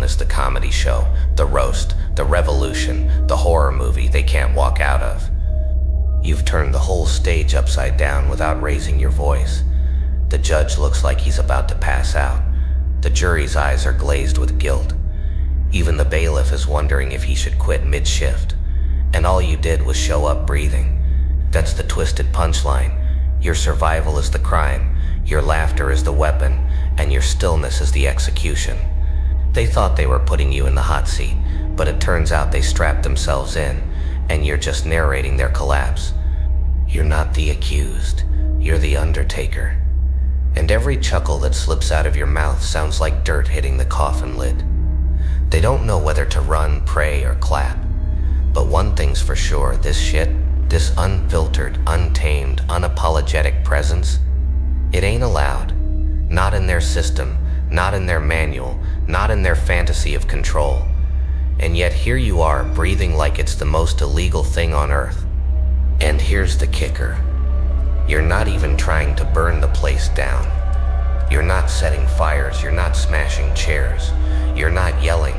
as the comedy show, the roast, the revolution, the horror movie they can't walk out of. You've turned the whole stage upside down without raising your voice. The judge looks like he's about to pass out. The jury's eyes are glazed with guilt. Even the bailiff is wondering if he should quit mid-shift. And all you did was show up breathing. That's the twisted punchline. Your survival is the crime, your laughter is the weapon, and your stillness is the execution. They thought they were putting you in the hot seat, but it turns out they strapped themselves in, and you're just narrating their collapse. You're not the accused, you're the undertaker. And every chuckle that slips out of your mouth sounds like dirt hitting the coffin lid. They don't know whether to run, pray, or clap. But one thing's for sure, this shit, this unfiltered, untamed, unapologetic presence, it ain't allowed. Not in their system, not in their manual, not in their fantasy of control. And yet here you are, breathing like it's the most illegal thing on earth. And here's the kicker. You're not even trying to burn the place down. You're not setting fires, you're not smashing chairs, you're not yelling.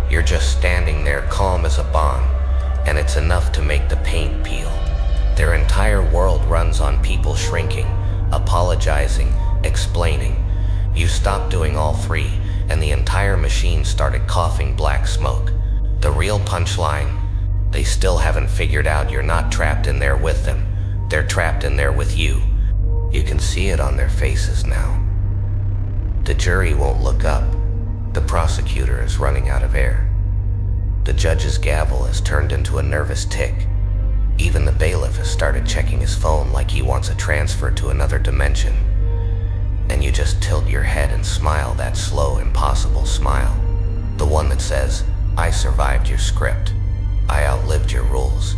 You're just standing there calm as a bomb, and it's enough to make the paint peel. Their entire world runs on people shrinking, apologizing, explaining. You stopped doing all three, and the entire machine started coughing black smoke. The real punchline, they still haven't figured out you're not trapped in there with them. They're trapped in there with you. You can see it on their faces now. The jury won't look up. The prosecutor is running out of air. The judge's gavel has turned into a nervous tick. Even the bailiff has started checking his phone like he wants a transfer to another dimension. And you just tilt your head and smile that slow, impossible smile. The one that says, I survived your script. I outlived your rules.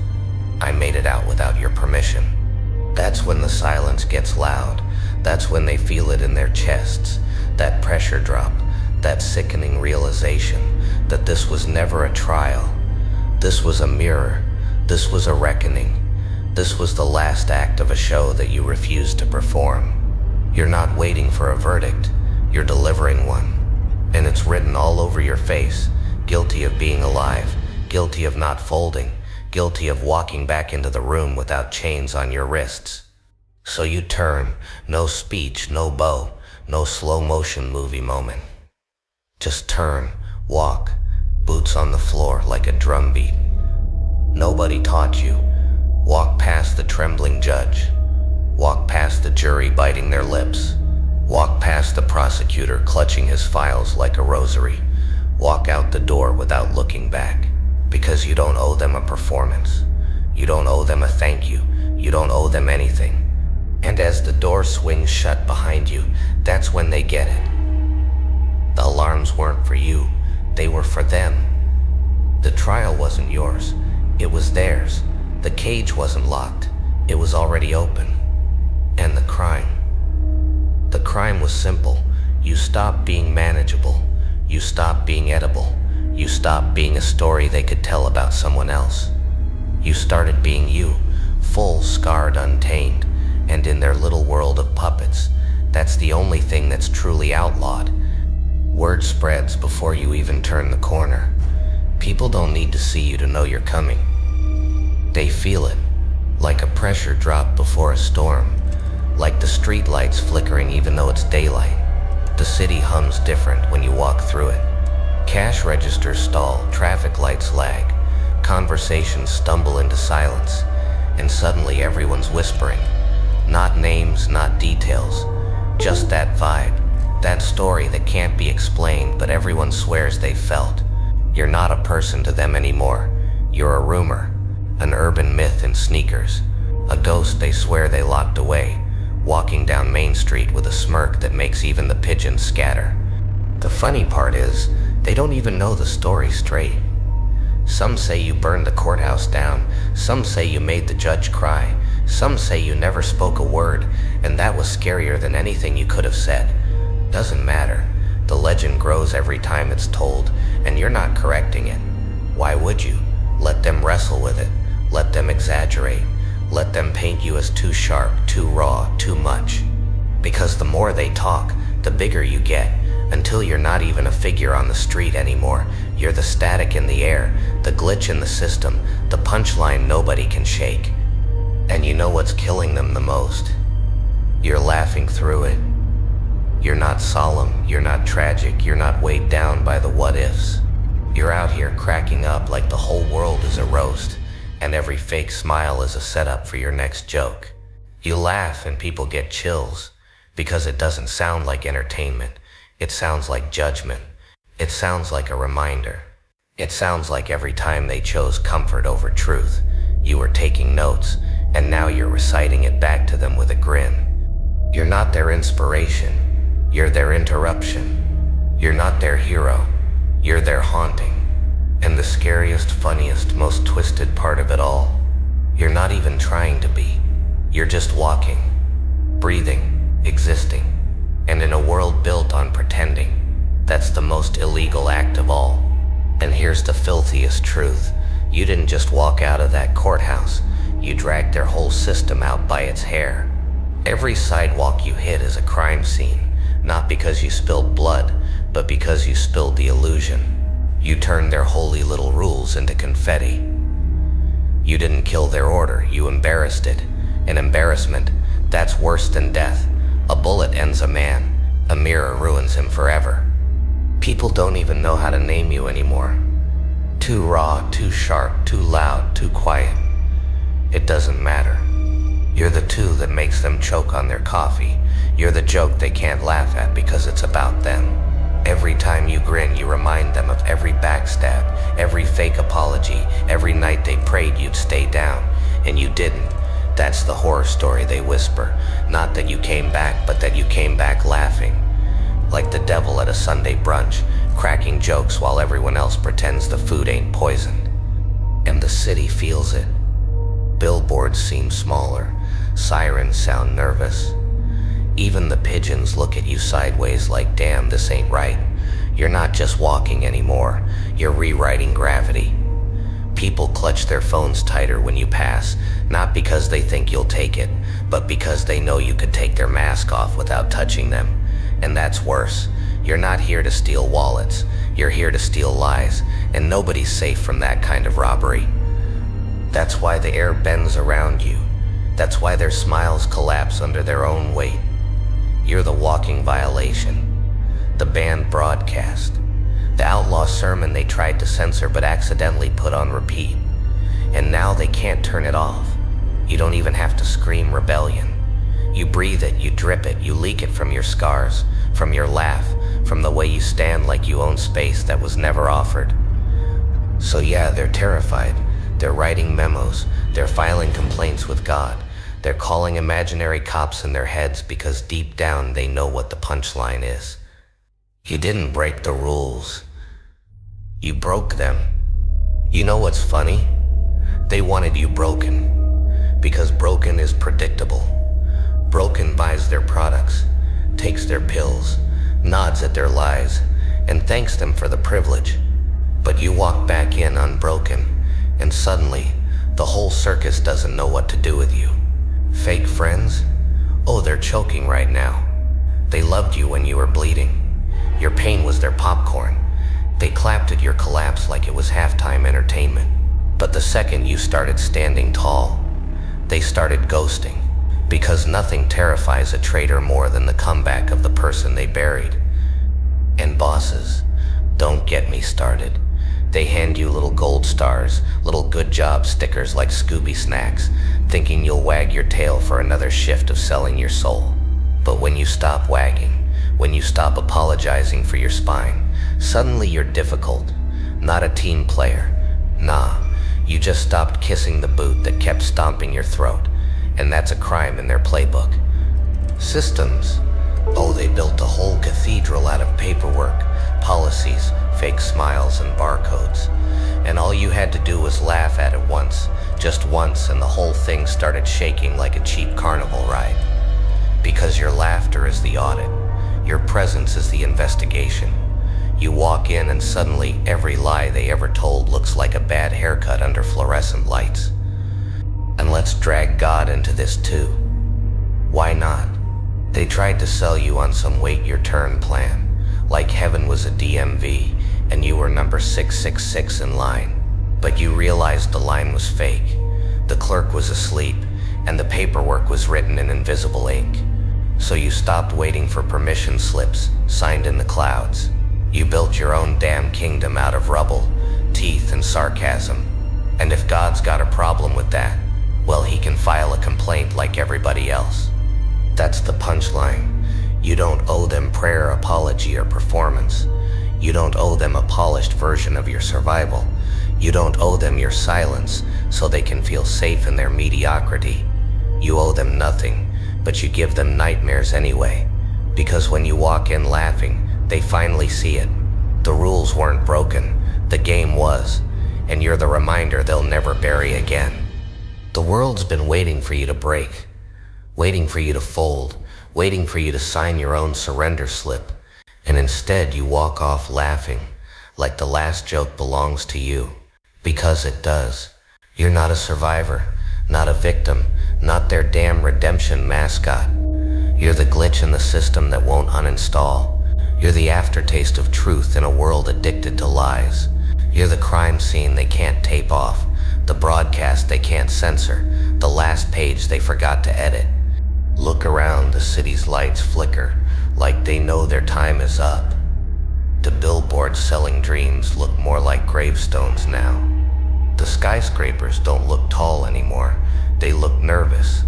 I made it out without your permission. That's when the silence gets loud. That's when they feel it in their chests. That pressure drop. That sickening realization that this was never a trial. This was a mirror. This was a reckoning. This was the last act of a show that you refused to perform. You're not waiting for a verdict. You're delivering one. And it's written all over your face. Guilty of being alive. Guilty of not folding. Guilty of walking back into the room without chains on your wrists. So you turn. No speech, no bow, no slow motion movie moment. Just turn, walk, boots on the floor like a drumbeat. Nobody taught you. Walk past the trembling judge. Walk past the jury biting their lips. Walk past the prosecutor clutching his files like a rosary. Walk out the door without looking back. Because you don't owe them a performance. You don't owe them a thank you. You don't owe them anything. And as the door swings shut behind you, that's when they get it. The alarms weren't for you, they were for them. The trial wasn't yours, it was theirs. The cage wasn't locked, it was already open. And the crime was simple. You stopped being manageable. You stopped being edible. You stopped being a story they could tell about someone else. You started being you, full, scarred, untamed, and in their little world of puppets, that's the only thing that's truly outlawed. Word spreads before you even turn the corner. People don't need to see you to know you're coming. They feel it, like a pressure drop before a storm, like the street lights flickering even though it's daylight. The city hums different when you walk through it. Cash registers stall, traffic lights lag, conversations stumble into silence, and suddenly everyone's whispering. Not names, not details, just that vibe. That story that can't be explained, but everyone swears they felt. You're not a person to them anymore. You're a rumor, an urban myth in sneakers, a ghost they swear they locked away, walking down Main Street with a smirk that makes even the pigeons scatter. The funny part is, they don't even know the story straight. Some say you burned the courthouse down, some say you made the judge cry, some say you never spoke a word, and that was scarier than anything you could have said. Doesn't matter. The legend grows every time it's told, and you're not correcting it. Why would you? Let them wrestle with it. Let them exaggerate. Let them paint you as too sharp, too raw, too much. Because the more they talk, the bigger you get, until you're not even a figure on the street anymore. You're the static in the air, the glitch in the system, the punchline nobody can shake. And you know what's killing them the most? You're laughing through it. You're not solemn, you're not tragic, you're not weighed down by the what-ifs. You're out here cracking up like the whole world is a roast, and every fake smile is a setup for your next joke. You laugh and people get chills, because it doesn't sound like entertainment. It sounds like judgment. It sounds like a reminder. It sounds like every time they chose comfort over truth, you were taking notes, and now you're reciting it back to them with a grin. You're not their inspiration. You're their interruption. You're not their hero. You're their haunting. And the scariest, funniest, most twisted part of it all, you're not even trying to be. You're just walking, breathing, existing. And in a world built on pretending, that's the most illegal act of all. And here's the filthiest truth. You didn't just walk out of that courthouse. You dragged their whole system out by its hair. Every sidewalk you hit is a crime scene, not because you spilled blood, but because you spilled the illusion. You turned their holy little rules into confetti. You didn't kill their order, you embarrassed it. An embarrassment, that's worse than death. A bullet ends a man, a mirror ruins him forever. People don't even know how to name you anymore. Too raw, too sharp, too loud, too quiet. It doesn't matter. You're the two that makes them choke on their coffee. You're the joke they can't laugh at because it's about them. Every time you grin, you remind them of every backstab, every fake apology, every night they prayed you'd stay down, and you didn't. That's the horror story they whisper. Not that you came back, but that you came back laughing. Like the devil at a Sunday brunch, cracking jokes while everyone else pretends the food ain't poisoned. And the city feels it. Billboards seem smaller. Sirens sound nervous. Even the pigeons look at you sideways like, damn, this ain't right. You're not just walking anymore. You're rewriting gravity. People clutch their phones tighter when you pass, not because they think you'll take it, but because they know you could take their mask off without touching them. And that's worse. You're not here to steal wallets. You're here to steal lies, and nobody's safe from that kind of robbery. That's why the air bends around you. That's why their smiles collapse under their own weight. You're the walking violation, the banned broadcast, the outlaw sermon they tried to censor but accidentally put on repeat. And now they can't turn it off. You don't even have to scream rebellion. You breathe it, you drip it, you leak it from your scars, from your laugh, from the way you stand like you own space that was never offered. So yeah, they're terrified. They're writing memos. They're filing complaints with God. They're calling imaginary cops in their heads because deep down they know what the punchline is. You didn't break the rules. You broke them. You know what's funny? They wanted you broken. Because broken is predictable. Broken buys their products, takes their pills, nods at their lies, and thanks them for the privilege. But you walk back in unbroken, and suddenly, the whole circus doesn't know what to do with you. Fake friends? Oh, they're choking right now. They loved you when you were bleeding. Your pain was their popcorn. They clapped at your collapse like it was halftime entertainment. But the second you started standing tall, they started ghosting. Because nothing terrifies a traitor more than the comeback of the person they buried. And bosses, don't get me started. They hand you little gold stars, little good job stickers like Scooby snacks, thinking you'll wag your tail for another shift of selling your soul. But when you stop wagging, when you stop apologizing for your spine, suddenly you're difficult, not a team player. Nah, you just stopped kissing the boot that kept stomping your throat, and that's a crime in their playbook. Systems. Oh, they built a whole cathedral out of paperwork, policies, fake smiles, and barcodes. And all you had to do was laugh at it once, just once, and the whole thing started shaking like a cheap carnival ride. Because your laughter is the audit. Your presence is the investigation. You walk in and suddenly every lie they ever told looks like a bad haircut under fluorescent lights. And let's drag God into this too. Why not? They tried to sell you on some wait your turn plan. like heaven was a DMV and you were number 666 in line. But you realized the line was fake. The clerk was asleep, and the paperwork was written in invisible ink. So you stopped waiting for permission slips signed in the clouds. You built your own damn kingdom out of rubble, teeth, and sarcasm. And if God's got a problem with that, well, he can file a complaint like everybody else. That's the punchline. You don't owe them prayer, apology, or performance. You don't owe them a polished version of your survival. You don't owe them your silence so they can feel safe in their mediocrity. You owe them nothing, but you give them nightmares anyway. Because when you walk in laughing, they finally see it. The rules weren't broken, the game was, and you're the reminder they'll never bury again. The world's been waiting for you to break, waiting for you to fold, waiting for you to sign your own surrender slip. And instead you walk off laughing, like the last joke belongs to you. Because it does. You're not a survivor, not a victim, not their damn redemption mascot. You're the glitch in the system that won't uninstall. You're the aftertaste of truth in a world addicted to lies. You're the crime scene they can't tape off, the broadcast they can't censor, the last page they forgot to edit. Look around, the city's lights flicker, like they know their time is up. The billboards selling dreams look more like gravestones now. The skyscrapers don't look tall anymore, they look nervous.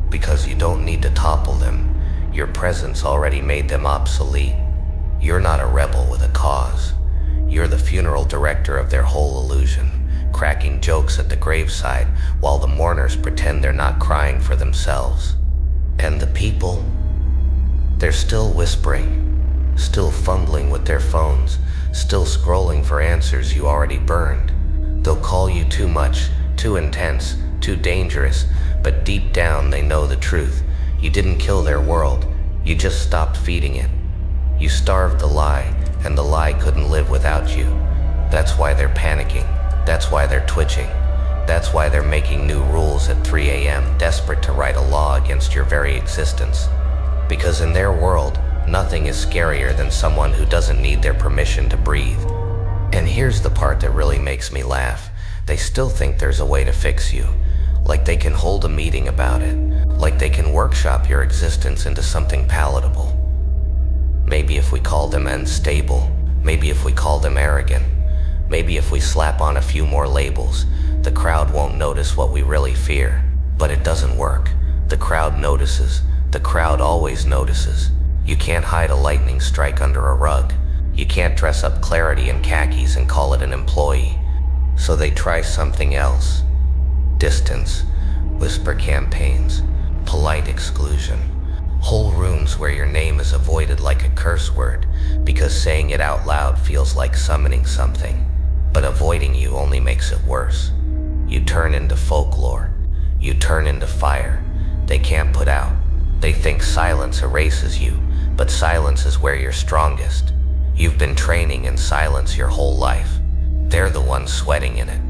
Because you don't need to topple them, your presence already made them obsolete. You're not a rebel with a cause. You're the funeral director of their whole illusion, cracking jokes at the graveside while the mourners pretend they're not crying for themselves. And the people, they're still whispering, still fumbling with their phones, still scrolling for answers you already burned. They'll call you too much, too intense, too dangerous, but deep down they know the truth. You didn't kill their world, you just stopped feeding it. You starved the lie, and the lie couldn't live without you. That's why they're panicking, that's why they're twitching. That's why they're making new rules at 3 a.m., desperate to write a law against your very existence. Because in their world, nothing is scarier than someone who doesn't need their permission to breathe. And here's the part that really makes me laugh. They still think there's a way to fix you. Like they can hold a meeting about it. Like they can workshop your existence into something palatable. Maybe if we call them unstable. Maybe if we call them arrogant. Maybe if we slap on a few more labels, the crowd won't notice what we really fear. But it doesn't work. The crowd notices. The crowd always notices. You can't hide a lightning strike under a rug. You can't dress up clarity in khakis and call it an employee. So they try something else. Distance, whisper campaigns, polite exclusion. Whole rooms where your name is avoided like a curse word because saying it out loud feels like summoning something. But avoiding you only makes it worse. You turn into folklore. You turn into fire. They can't put out. They think silence erases you, but silence is where you're strongest. You've been training in silence your whole life. They're the ones sweating in it.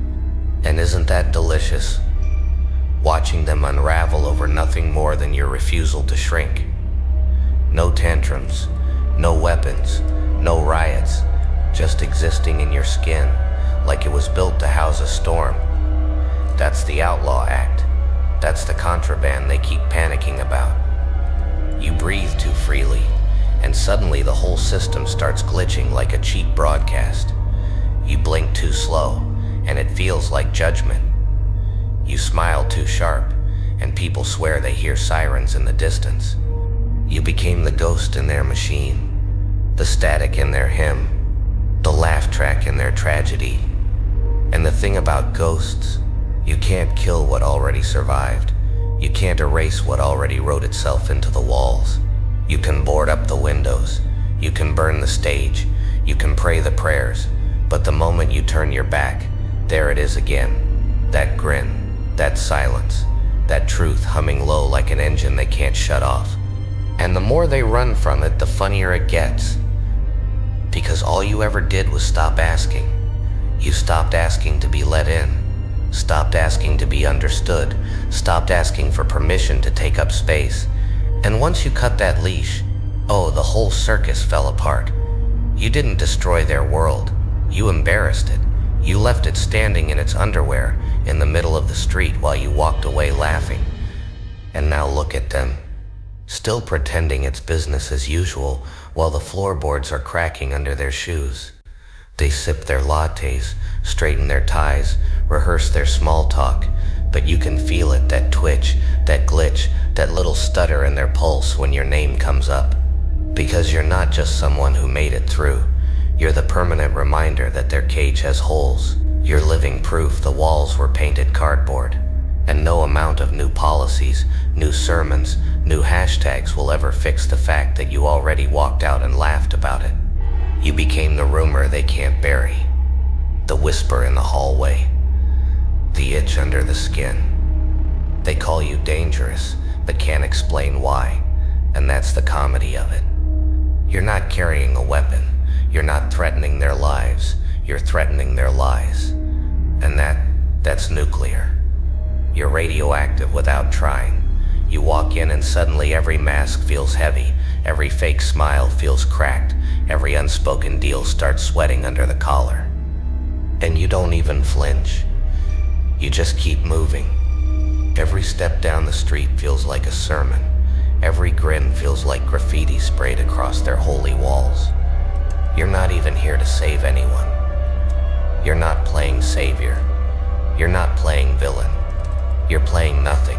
And isn't that delicious? Watching them unravel over nothing more than your refusal to shrink. No tantrums, no weapons, no riots, just existing in your skin like it was built to house a storm. That's the Outlaw Act. That's the contraband they keep panicking about. You breathe too freely, and suddenly the whole system starts glitching like a cheap broadcast. You blink too slow, and it feels like judgment. You smile too sharp, and people swear they hear sirens in the distance. You became the ghost in their machine, the static in their hymn, the laugh track in their tragedy. And the thing about ghosts, you can't kill what already survived. You can't erase what already wrote itself into the walls. You can board up the windows. You can burn the stage. You can pray the prayers. But the moment you turn your back, there it is again. That grin, that silence, that truth humming low like an engine they can't shut off. And the more they run from it, the funnier it gets. Because all you ever did was stop asking. You stopped asking to be let in. Stopped asking to be understood. Stopped asking for permission to take up space. And once you cut that leash, oh, the whole circus fell apart. You didn't destroy their world. You embarrassed it. You left it standing in its underwear in the middle of the street while you walked away laughing. And now look at them, still pretending it's business as usual while the floorboards are cracking under their shoes. They sip their lattes, straighten their ties, rehearse their small talk, but you can feel it, that twitch, that glitch, that little stutter in their pulse when your name comes up. Because you're not just someone who made it through. You're the permanent reminder that their cage has holes. You're living proof the walls were painted cardboard. And no amount of new policies, new sermons, new hashtags will ever fix the fact that you already walked out and laughed about it. You became the rumor they can't bury. The whisper in the hallway. The itch under the skin. They call you dangerous, but can't explain why. And that's the comedy of it. You're not carrying a weapon. You're not threatening their lives. You're threatening their lies. And that's nuclear. You're radioactive without trying. You walk in and suddenly every mask feels heavy. Every fake smile feels cracked. Every unspoken deal starts sweating under the collar. And you don't even flinch. You just keep moving. Every step down the street feels like a sermon. Every grin feels like graffiti sprayed across their holy walls. You're not even here to save anyone. You're not playing savior. You're not playing villain. You're playing nothing.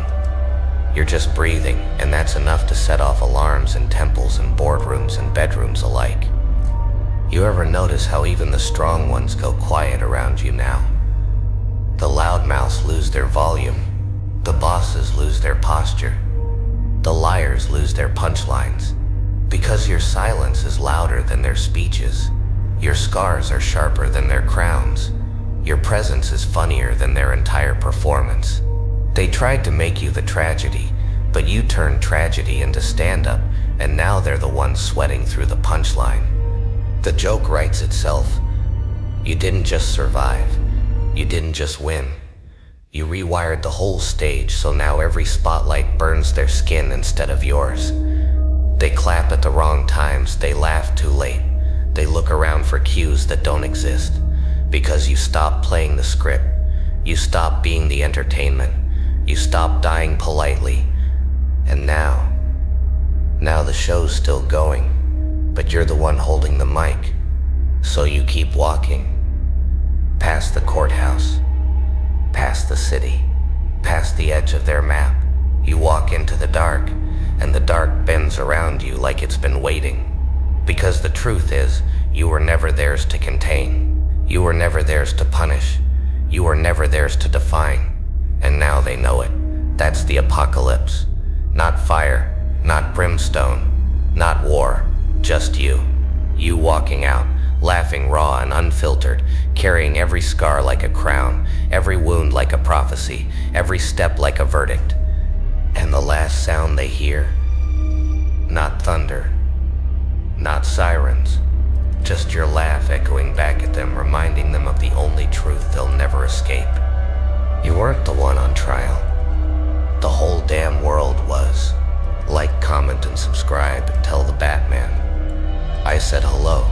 You're just breathing, and that's enough to set off alarms in temples and boardrooms and bedrooms alike. You ever notice how even the strong ones go quiet around you now? The loudmouths lose their volume. The bosses lose their posture. The liars lose their punchlines. Because your silence is louder than their speeches. Your scars are sharper than their crowns. Your presence is funnier than their entire performance. They tried to make you the tragedy, but you turned tragedy into stand-up, and now they're the ones sweating through the punchline. The joke writes itself. You didn't just survive. You didn't just win. You rewired the whole stage, so now every spotlight burns their skin instead of yours. They clap at the wrong times, they laugh too late. They look around for cues that don't exist. Because you stopped playing the script. You stopped being the entertainment. You stopped dying politely. And now the show's still going, but you're the one holding the mic. So you keep walking. Past the courthouse. Past the city. Past the edge of their map. You walk into the dark, and the dark bends around you like it's been waiting. Because the truth is, you were never theirs to contain. You were never theirs to punish. You were never theirs to define. And now they know it. That's the apocalypse. Not fire, not brimstone, not war, just you. You walking out, laughing raw and unfiltered, carrying every scar like a crown, every wound like a prophecy, every step like a verdict. And the last sound they hear? Not thunder, not sirens, just your laugh echoing back at them, reminding them of the only truth they'll never escape. You weren't the one on trial. The whole damn world was. Like, comment, and subscribe, and tell the Batman I said hello.